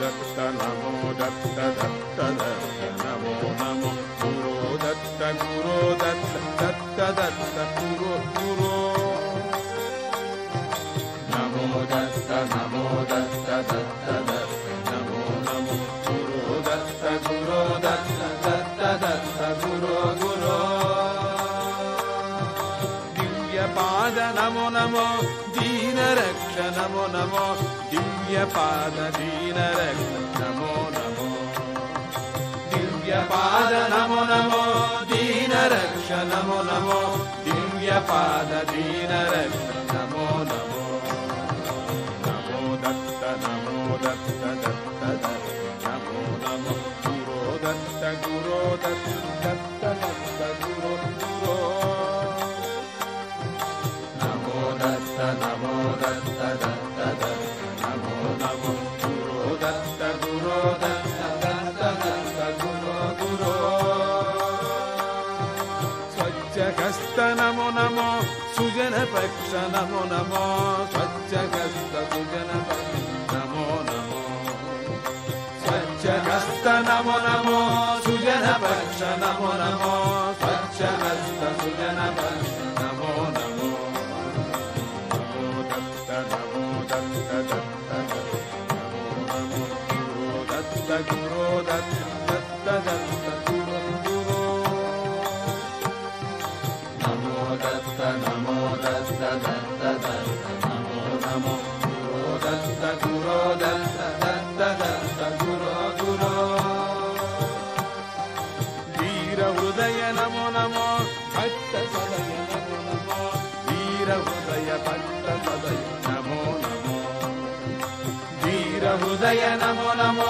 ದತ್ತ ನಮೋ ದತ್ತ ದತ್ತ ದತ್ತ ನಮೋ ನಮೋ ಗುರು ದತ್ತ ಗುರು ದತ್ತ ದತ್ತ ದತ್ತ ಗುರು ಗುರು ನಮೋ ದತ್ತ ನಮೋ ದತ್ತ ದತ್ತ ದತ್ತ ನಮೋ ನಮೋ ಗುರು ದತ್ತ ಗುರು ದತ್ತ ದತ್ತ ದತ್ತ ಗುರು ಗುರು ದಿವ್ಯ ಪಾದ ನಮೋ ನಮೋ ದೀನ ರಕ್ಷ ನಮೋ ನಮೋ ದಿವ್ಯ ಪಾದ ದೀನ ರಕ್ಷ ನಮೋ ನಮೋ ದಿವ್ಯ ಪಾದ ನಮೋ ನಮೋ ದೀನ ರಕ್ಷ ನಮೋ ನಮೋ ದಿವ್ಯ ಪಾದ ದೀನ ರಕ್ಷ ನಮೋ ನಮೋ ನಮೋ ದತ್ತ ನಮೋ ದತ್ತ ದತ್ತ ದತ್ತ ನಮೋ ನಮೋ ಗುರು ದತ್ತ ಗುರು ದತ್ತ ದತ್ತ ದತ್ತ ಗುರು ಗುರು ನಮೋ ದತ್ತ ನಮೋ ದತ್ತ ದತ್ತ ದತ್ತ ನಮೋ ನಮೋ ಗುರು ದತ್ತ ಗುರು ದತ್ತ ದತ್ತ ದತ್ತ ಗುರು ಗುರು ಸ್ವಚ್ಛ ಹಸ್ತ ನಮೋ ನಮೋ ಸುಜನ ಪಕ್ಷ ನಮೋ ನಮೋ ಸ್ವಚ್ಛ ಹಸ್ತ ಸುಜನ ಪಕ್ಷ ನಮೋ ನಮೋ ಸ್ವಚ್ಛ ಹಸ್ತ ನಮೋ ನಮೋ ಸುಜನ ಪಕ್ಷ ನಮೋ ನಮೋ ಸ್ವಚ್ಛ ಹಸ್ತ ಸುಜನ ಪಕ್ಷ ನಮೋ ನಮೋ ನಮೋ ದತ್ತ ನಮೋ ದತ್ತ ದತ್ತ ನಮೋ ನಮೋ ಗುರು ದತ್ತ ಗುರು ದತ್ತ ದತ್ತ ದತ್ತ ಗುರು ಗುರು ನಮೋ ದತ್ತ ನಮೋ ದತ್ತ ದತ್ತ ದತ್ತ ನಮೋ ನಮೋ ಗುರು ದತ್ತ ಗುರು ದತ್ತ ದತ್ತ ದತ್ತ ಗುರು ಗುರು ವೀರ ಹೃದಯ ನಮೋ ನಮೋ ಭಕ್ತ ಸದಯ ನಮೋ ನಮೋ ವೀರ ಹೃದಯ ಭಕ್ತ ಸದಯ ನಮೋ ನಮೋ ವೀರ ಹೃದಯ ನಮೋ ನಮೋ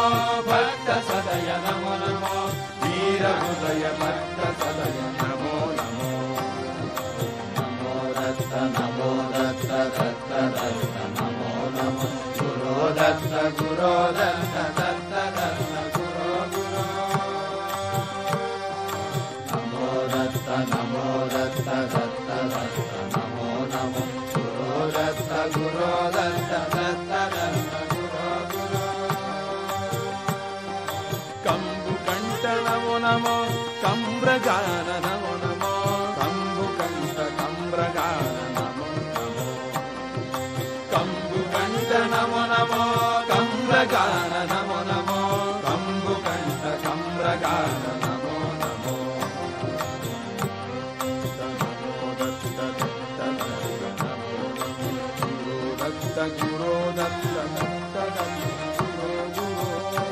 ಭಕ್ತ ಸದಯ ನಮೋ ನಮೋ ವೀರ ಹೃದಯ ಭಕ್ತ ಸದಯ ನಮೋ ನಮೋ ನಮೋ ದತ್ತ ನಮೋ ದತ್ತ ದತ್ತ ದತ್ತ ನಮೋ ನಮೋ ಗುರು ದತ್ತ ಗುರು ದತ್ತ ದತ್ತ ದತ್ತ ಗುರು ಗುರು ನಮೋ ದತ್ತ ನಮೋ ದತ್ತ ದತ್ತ ದತ್ತ ನಮೋ ನಮೋ ಗುರು ದತ್ತ ಗುರು ದತ್ತ ದತ್ತ ದತ್ತ ಗುರು ಗುರು ಕಂಬು ಕಂಠ ನಮೋ ನಮೋ ಕಂಬ್ರಗಾನ ನಮೋ ನಮೋ ಕಂಬು ಕಂಠ ಕಂಬ್ರಗಾನ ನಮೋ ನಮೋ ಕಂಬು ಕಂಠ ನಮೋ ನಮೋ ಕಂಬ್ರಗಾನ ನಮೋ ನಮೋ ಕಂಬು ಕಂಠ ಕಂಬ್ರಗಾನ ನಮೋ ನಮೋ ನಮೋ ದತ್ತ ದತ್ತ ದತ್ತ ನಮೋ ನಮೋ ಗುರು ದತ್ತ ಗುರು ದತ್ತ ದತ್ತ ದತ್ತ ಗುರು ಗುರು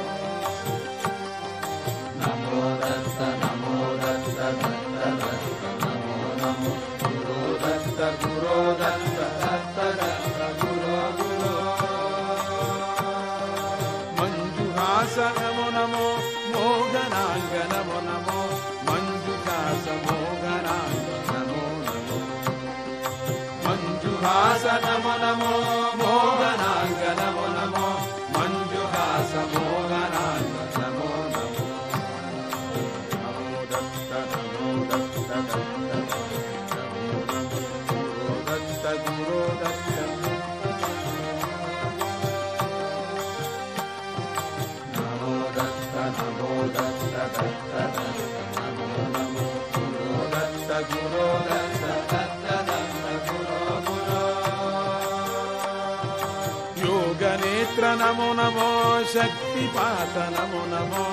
ನಮೋ ದತ್ತ ನಮೋ ದತ್ತ ದತ್ತ ದತ್ತ ನಮೋ ನಮೋ ಗುರು ದತ್ತ ಗುರು ದತ್ತ ದತ್ತ ದತ್ತ ಗುರು ಗುರು ಮಂಜುಹಾಸ ನಮೋ ನಮೋ ಮೋಗನಾಂಗ ನಮೋ ನಮೋ ಮಂಜುಹಾಸ ಮೋಗನಾಂಗ ನಮೋ ನಮೋ ಮಂಜುಹಾಸ ನಮೋ ನಮೋ ಮೋಗನಾಂಗ ನಮೋ ನಮೋ ಮಂಜುಹಾಸ ಮೋಗನಾಂಗ ನಮೋ ನಮೋ ನಮೋ ದತ್ತ ನಮೋ ದತ್ತ ದತ್ತ ದತ್ತ ನಮೋ ನಮೋ ಗುರು ದತ್ತ ಗುರು ದತ್ತ ನಮೋ ದತ್ತ ನಮೋ ದತ್ತ ದತ್ತ ದತ್ತ ನಮೋ ನಮೋ ಗುರು ದತ್ತ ಗುರು ದತ್ತ ದತ್ತ ದತ್ತ ಗುರು ಗುರು ಯೋಗ ನೇತ್ರ ನಮೋ ನಮೋ ಶಕ್ತಿಪಾತ ನಮೋ ನಮೋ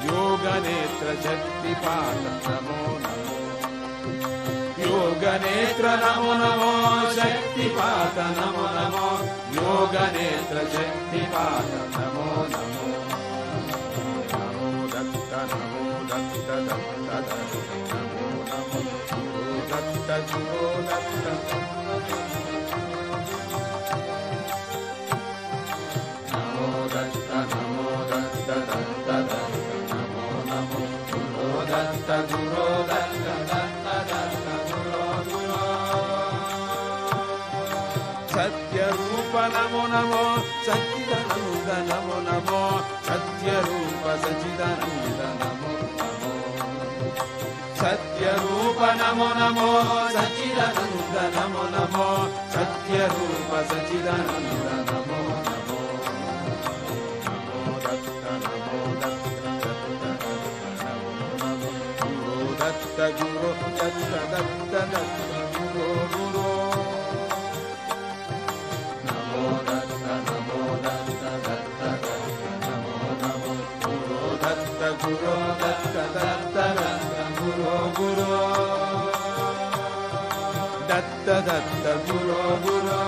ಯೋಗ ನೇತ್ರ ಶಕ್ತಿಪಾತ ನಮೋ ನಮೋ ಯೋಗ ನೇತ್ರ ನಮೋ ನಮೋ ಶಕ್ತಿಪಾತ ನಮೋ ನಮೋ ಯೋಗ ನೇತ್ರ ಶಕ್ತಿಪಾತ ನಮೋ ನಮೋ ನಮೋ ದತ್ತ ನಮೋ ದತ್ತ ದತ್ತ ದತ್ತ ನಮೋ ನಮೋ ಗುರು ದತ್ತ ಗುರು ದತ್ತ ನಮೋ ದತ್ತ ನಮೋ ದತ್ತ ದತ್ತ ದತ್ತ ನಮೋ ನಮೋ ಗುರು ದತ್ತ ಗುರು ದತ್ತ ದತ್ತ ದತ್ತ ಗುರು ಗುರು ಸತ್ಯ ರೂಪ ನಮೋ ನಮೋ ಸಚ್ಚಿದಾನಂದ ನಮೋ ನಮೋ ಸತ್ಯ ರೂಪ ಸಚ್ಚಿದಾನಂದ ನಮೋ ನಮೋ ಸತ್ಯ ರೂಪ ನಮೋ ನಮೋ ಸಚ್ಚಿದಾನಂದ ನಮೋ ನಮೋ ಸತ್ಯ ರೂಪ ಸಚ್ಚಿದಾನಂದ ನಮೋ ನಮೋ ನಮೋ ದತ್ತ ದತ್ತ ದತ್ತ ದತ್ತ ಗುರೋ ಗುರೋ ನಮೋ ದತ್ತ ನಮೋ ದತ್ತ ದತ್ತ ದತ್ತ ನಮೋ ನಮೋ ಗುರೋ ದತ್ತ ಗುರೋ ದತ್ತ ದತ್ತ ದತ್ತ ಗುರೋ ಗುರೋ ದತ್ತ ದತ್ತ ಗುರೋ ಗುರೋ